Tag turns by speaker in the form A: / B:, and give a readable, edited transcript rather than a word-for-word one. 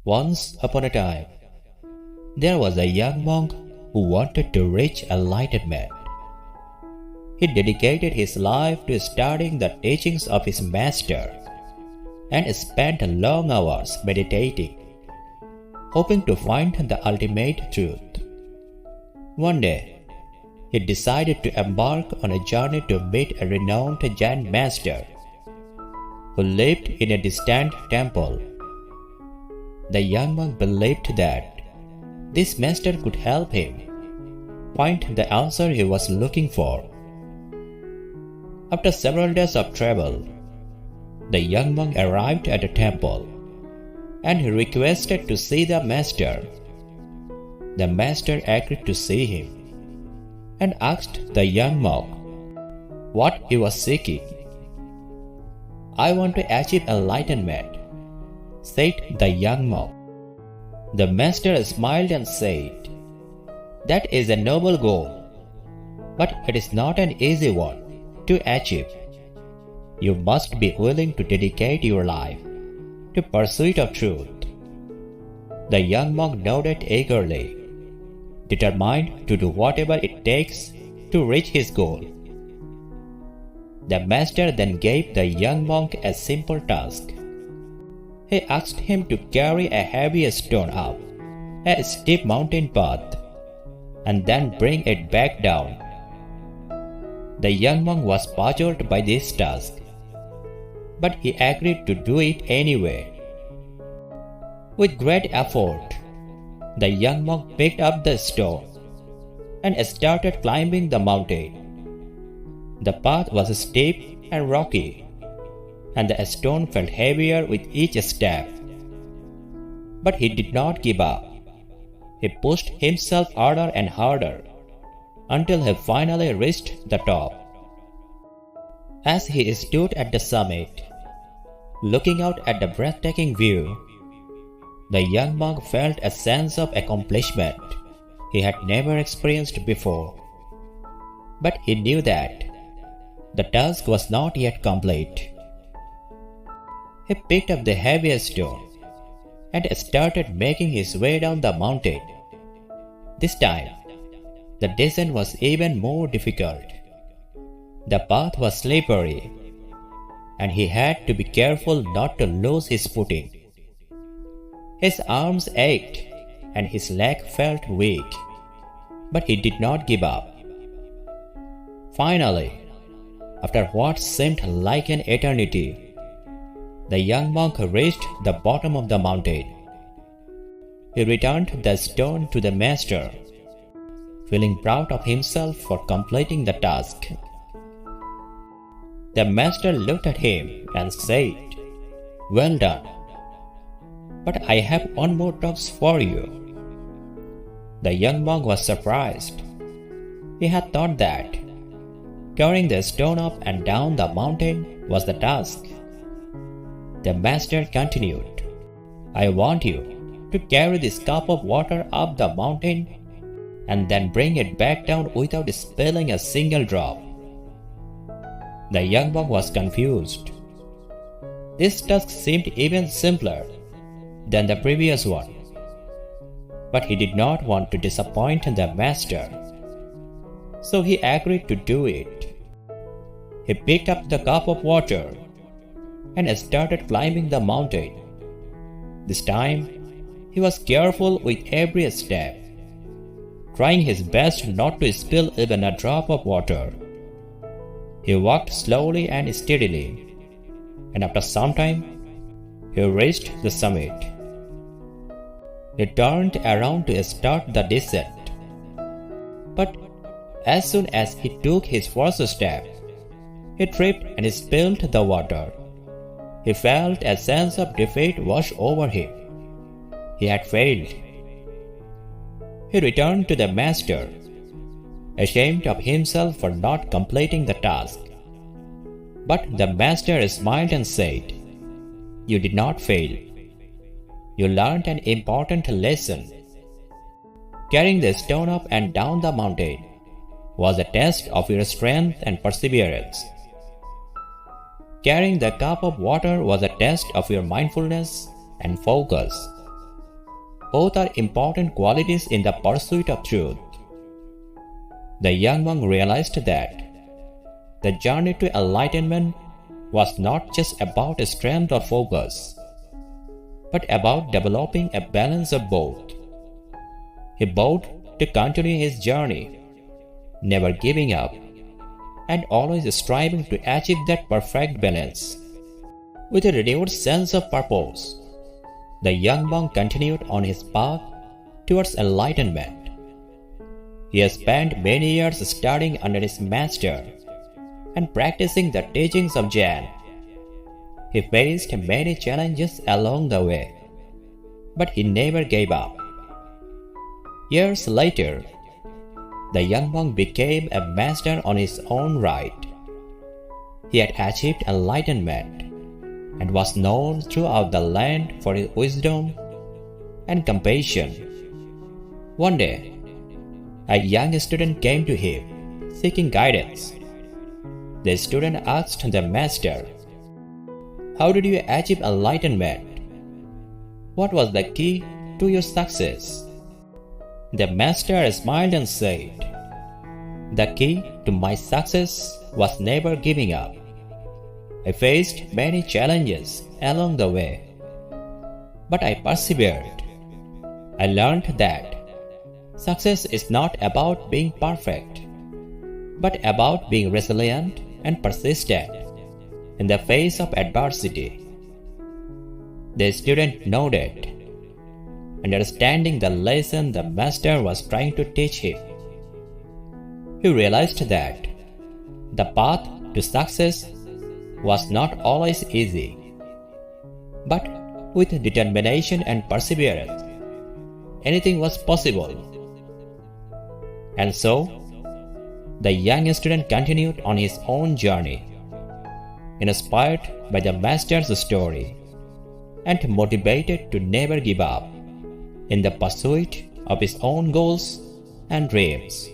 A: Once upon a time, there was a young monk who wanted to reach enlightenment. He dedicated his life to studying the teachings of his master and spent long hours meditating, hoping to find the ultimate truth. One day, he decided to embark on a journey to meet a renowned Zen master who lived in a distant temple. The young monk believed that this master could help him find the answer he was looking for. After several days of travel, the young monk arrived at the temple and he requested to see the master. The master agreed to see him and asked the young monk what he was seeking. "I want to achieve enlightenment," said the young monk. The master smiled and said, "That is a noble goal, but it is not an easy one to achieve. You must be willing to dedicate your life to pursuit of truth." The young monk nodded eagerly, determined to do whatever it takes to reach his goal. The master then gave the young monk a simple task. He asked him to carry a heavy stone up a steep mountain path and then bring it back down. The young monk was puzzled by this task, but he agreed to do it anyway. With great effort, the young monk picked up the stone and started climbing the mountain. The path was steep and rocky, and the stone felt heavier with each step. But he did not give up. He pushed himself harder and harder until he finally reached the top. As he stood at the summit, looking out at the breathtaking view, the young monk felt a sense of accomplishment he had never experienced before. But he knew that the task was not yet complete. He picked up the heavy stone and started making his way down the mountain. This time, the descent was even more difficult. The path was slippery, and he had to be careful not to lose his footing. His arms ached and his leg felt weak, but he did not give up. Finally, after what seemed like an eternity, the young monk reached the bottom of the mountain. He returned the stone to the master, feeling proud of himself for completing the task. The master looked at him and said, "Well done, but I have one more task for you." The young monk was surprised. He had thought that carrying the stone up and down the mountain was the task. The master continued, "I want you to carry this cup of water up the mountain and then bring it back down without spilling a single drop." The young monk was confused. This task seemed even simpler than the previous one, but he did not want to disappoint the master, so he agreed to do it. He picked up the cup of water and started climbing the mountain. This time, he was careful with every step, trying his best not to spill even a drop of water. He walked slowly and steadily, and after some time, he reached the summit. He turned around to start the descent, but as soon as he took his first step, he tripped and spilled the water. He felt a sense of defeat wash over him. He had failed. He returned to the master, ashamed of himself for not completing the task. But the master smiled and said, "You did not fail. You learned an important lesson. Carrying the stone up and down the mountain was a test of your strength and perseverance. Carrying the cup of water was a test of your mindfulness and focus. Both are important qualities in the pursuit of truth. The young monk realized that the journey to enlightenment was not just about strength or focus, but about developing a balance of both. He vowed to continue his journey, never giving up, and always striving to achieve that perfect balance. With a renewed sense of purpose, the young monk continued on his path towards enlightenment. He has spent many years studying under his master and practicing the teachings of Zen. He faced many challenges along the way, but he never gave up. Years later, the young monk became a master on his own right. He had achieved enlightenment and was known throughout the land for his wisdom and compassion. One day, a young student came to him, seeking guidance. The student asked the master, "How did you achieve enlightenment? What was the key to your success?" The master smiled and said, "The key to my success was never giving up. I faced many challenges along the way, but I persevered. I learned that success is not about being perfect, but about being resilient and persistent in the face of adversity." The student nodded, understanding the lesson the master was trying to teach him. He realized that the path to success was not always easy, but with determination and perseverance, anything was possible. And so, the young student continued on his own journey, inspired by the master's story and motivated to never give up in the pursuit of his own goals and dreams.